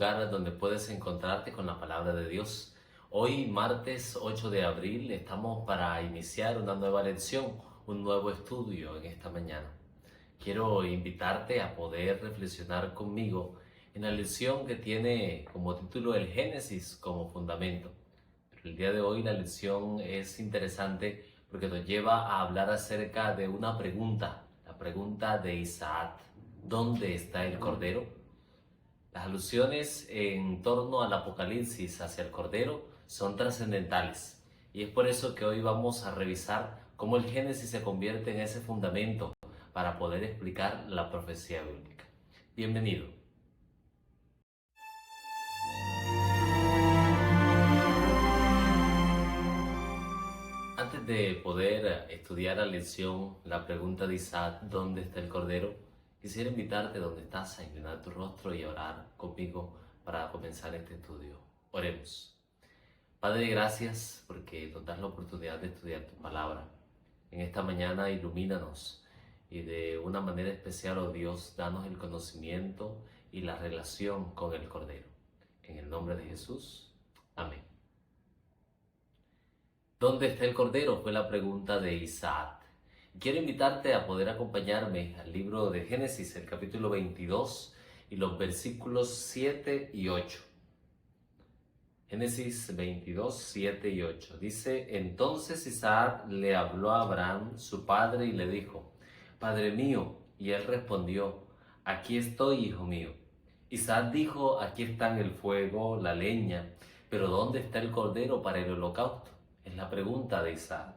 lugar donde puedes encontrarte con la palabra de Dios. Hoy, martes 8 de abril, estamos para iniciar una nueva lección, un nuevo estudio en esta mañana. Quiero invitarte a poder reflexionar conmigo en la lección que tiene como título el Génesis como fundamento. Pero el día de hoy la lección es interesante porque nos lleva a hablar acerca de una pregunta, la pregunta de Isaac: ¿dónde está el Cordero? Las alusiones en torno al Apocalipsis hacia el Cordero son trascendentales, y es por eso que hoy vamos a revisar cómo el Génesis se convierte en ese fundamento para poder explicar la profecía bíblica. Bienvenido. Antes de poder estudiar la lección, la pregunta de Isaac, ¿dónde está el Cordero?, quisiera invitarte donde estás a inclinar tu rostro y a orar conmigo para comenzar este estudio. Oremos. Padre, gracias porque nos das la oportunidad de estudiar tu palabra. En esta mañana ilumínanos y de una manera especial, oh Dios, danos el conocimiento y la relación con el Cordero. En el nombre de Jesús, amén. ¿Dónde está el Cordero?, fue la pregunta de Isaac. Quiero invitarte a poder acompañarme al libro de Génesis, el capítulo 22 y los versículos 7 y 8. Génesis 22, 7 y 8. Dice: entonces Isaac le habló a Abraham, su padre, y le dijo: Padre mío. Y él respondió: aquí estoy, hijo mío. Isaac dijo: aquí están el fuego, la leña, pero ¿dónde está el cordero para el holocausto? Es la pregunta de Isaac.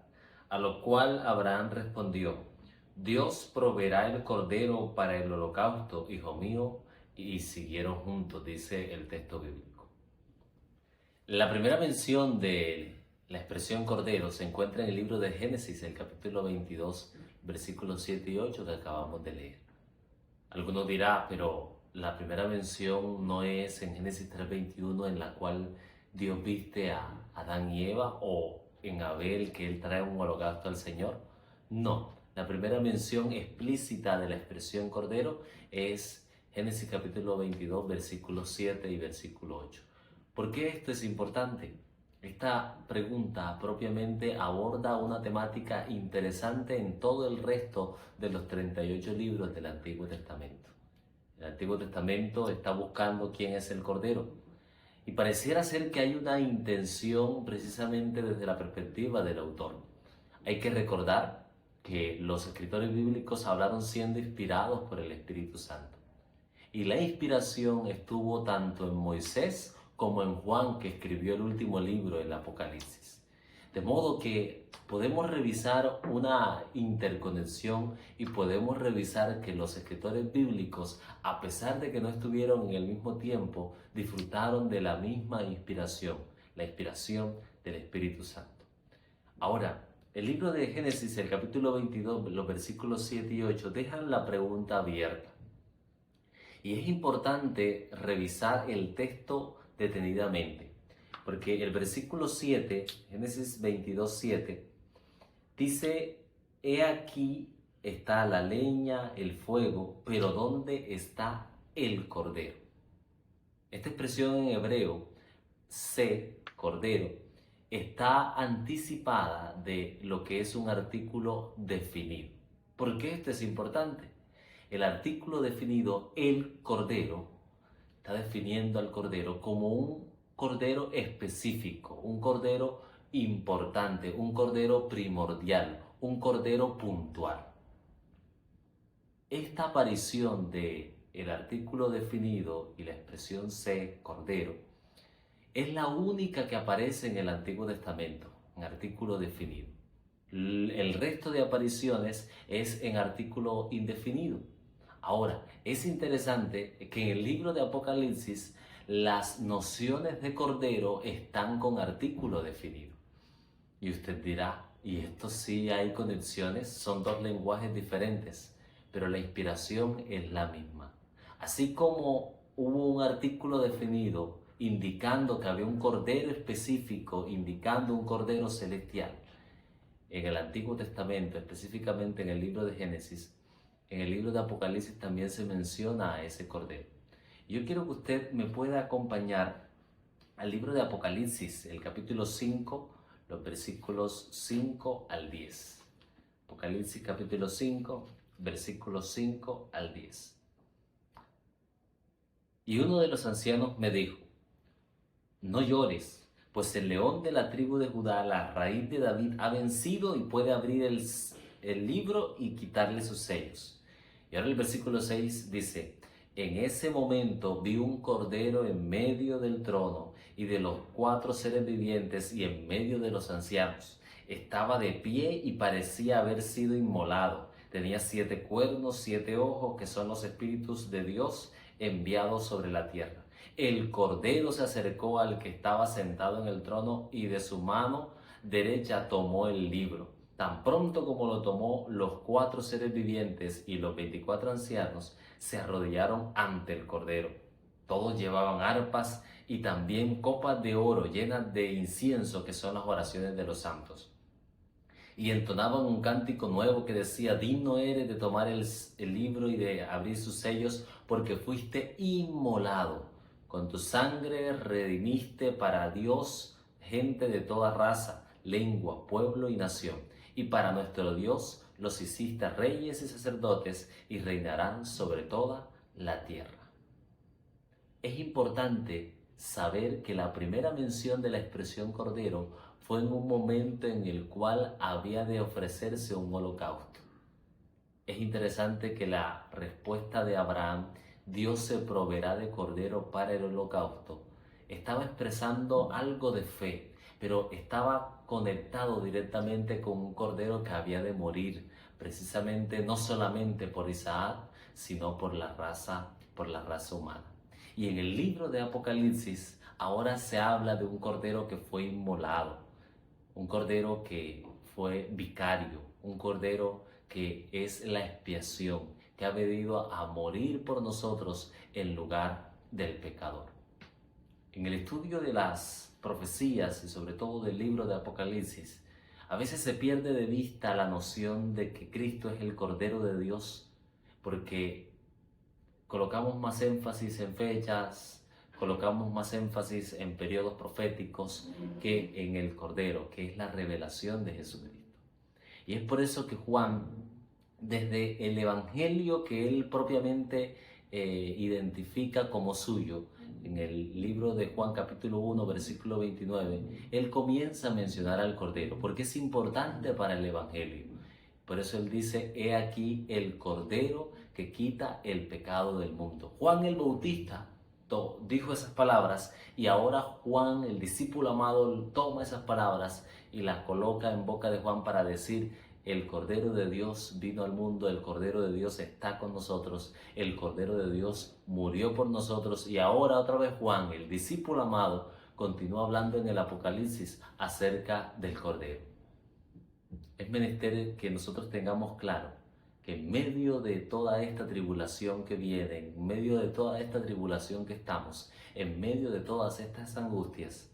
A lo cual Abraham respondió: Dios proveerá el cordero para el holocausto, hijo mío. Y siguieron juntos, dice el texto bíblico. La primera mención de la expresión cordero se encuentra en el libro de Génesis, el capítulo 22, versículos 7 y 8 que acabamos de leer. Algunos dirán, pero la primera mención no es en Génesis 3:21, en la cual Dios viste a Adán y Eva, o en Abel, que él trae un holocausto al Señor. No, la primera mención explícita de la expresión cordero es Génesis capítulo 22, versículos 7 y versículo 8. ¿Por qué esto es importante? Esta pregunta propiamente aborda una temática interesante en todo el resto de los 38 libros del Antiguo Testamento. El Antiguo Testamento está buscando quién es el Cordero, y pareciera ser que hay una intención precisamente desde la perspectiva del autor. Hay que recordar que los escritores bíblicos hablaron siendo inspirados por el Espíritu Santo. Y la inspiración estuvo tanto en Moisés como en Juan, que escribió el último libro, el Apocalipsis. De modo que podemos revisar una interconexión y podemos revisar que los escritores bíblicos, a pesar de que no estuvieron en el mismo tiempo, disfrutaron de la misma inspiración, la inspiración del Espíritu Santo. Ahora, el libro de Génesis, el capítulo 22, los versículos 7 y 8, dejan la pregunta abierta. Y es importante revisar el texto detenidamente, porque el versículo 7, Génesis 22, 7, dice: he aquí está la leña, el fuego, pero ¿dónde está el cordero? Esta expresión en hebreo, cordero, está anticipada de lo que es un artículo definido. ¿Por qué esto es importante? El artículo definido, el cordero, está definiendo al cordero como un cordero específico, un cordero importante, un cordero primordial, un cordero puntual. Esta aparición de el artículo definido y la expresión cordero es la única que aparece en el Antiguo Testamento, en artículo definido. El resto de apariciones es en artículo indefinido. Ahora, es interesante que en el libro de Apocalipsis las nociones de cordero están con artículo definido. Y usted dirá, ¿y esto sí hay conexiones? Son dos lenguajes diferentes, pero la inspiración es la misma. Así como hubo un artículo definido indicando que había un cordero específico, indicando un cordero celestial, en el Antiguo Testamento, específicamente en el libro de Génesis, en el libro de Apocalipsis también se menciona a ese cordero. Yo quiero que usted me pueda acompañar al libro de Apocalipsis, el capítulo 5, los versículos 5 al 10. Apocalipsis capítulo 5, versículos 5 al 10. Y uno de los ancianos me dijo: no llores, pues el león de la tribu de Judá, la raíz de David, ha vencido y puede abrir el libro y quitarle sus sellos. Y ahora el versículo 6 dice: en ese momento vi un cordero en medio del trono y de los 4 seres vivientes y en medio de los ancianos. Estaba de pie y parecía haber sido inmolado. Tenía 7 cuernos, 7 ojos, que son los espíritus de Dios enviados sobre la tierra. El cordero se acercó al que estaba sentado en el trono y de su mano derecha tomó el libro. Tan pronto como lo tomó, los 4 seres vivientes y los 24 ancianos se arrodillaron ante el cordero. Todos llevaban arpas y también copas de oro llenas de incienso, que son las oraciones de los santos. Y entonaban un cántico nuevo que decía: digno eres de tomar el libro y de abrir sus sellos, porque fuiste inmolado. Con tu sangre redimiste para Dios gente de toda raza, lengua, pueblo y nación. Y para nuestro Dios los hiciste reyes y sacerdotes, y reinarán sobre toda la tierra. Es importante saber que la primera mención de la expresión cordero fue en un momento en el cual había de ofrecerse un holocausto. Es interesante que la respuesta de Abraham: Dios se proveerá de cordero para el holocausto, estaba expresando algo de fe, pero estaba conectado directamente con un cordero que había de morir, precisamente no solamente por Isaac, sino por la raza humana. Y en el libro de Apocalipsis ahora se habla de un cordero que fue inmolado, un cordero que fue vicario, un cordero que es la expiación, que ha venido a morir por nosotros en lugar del pecador. En el estudio de las profecías y sobre todo del libro de Apocalipsis, a veces se pierde de vista la noción de que Cristo es el Cordero de Dios, porque colocamos más énfasis en fechas, colocamos más énfasis en periodos proféticos que en el Cordero, que es la revelación de Jesucristo. Y es por eso que Juan, desde el Evangelio que él propiamente identifica como suyo, en el libro de Juan capítulo 1 versículo 29, él comienza a mencionar al Cordero, porque es importante para el Evangelio. Por eso él dice: he aquí el Cordero que quita el pecado del mundo. Juan el Bautista dijo esas palabras, y ahora Juan, el discípulo amado, toma esas palabras y las coloca en boca de Juan para decir: el Cordero de Dios vino al mundo, el Cordero de Dios está con nosotros, el Cordero de Dios murió por nosotros. Y ahora otra vez Juan, el discípulo amado, continúa hablando en el Apocalipsis acerca del Cordero. Es menester que nosotros tengamos claro que en medio de toda esta tribulación que viene, en medio de toda esta tribulación que estamos, en medio de todas estas angustias,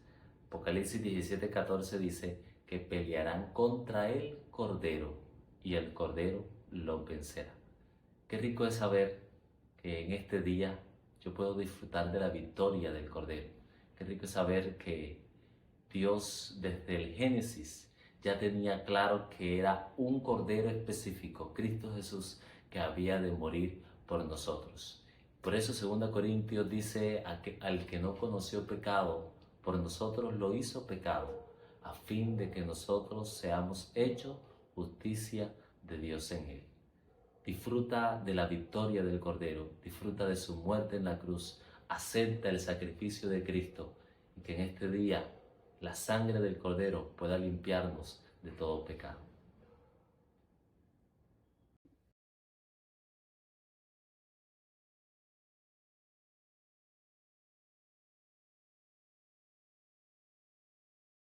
Apocalipsis 17:14 dice que pelearán contra el Cordero y el Cordero los vencerá. Qué rico es saber que en este día yo puedo disfrutar de la victoria del Cordero. Qué rico es saber que Dios desde el Génesis ya tenía claro que era un Cordero específico, Cristo Jesús, que había de morir por nosotros. Por eso 2 Corintios dice: al que no conoció pecado, por nosotros lo hizo pecado, a fin de que nosotros seamos hechos justicia de Dios en él. Disfruta de la victoria del Cordero, disfruta de su muerte en la cruz, acepta el sacrificio de Cristo, y que en este día la sangre del Cordero pueda limpiarnos de todo pecado.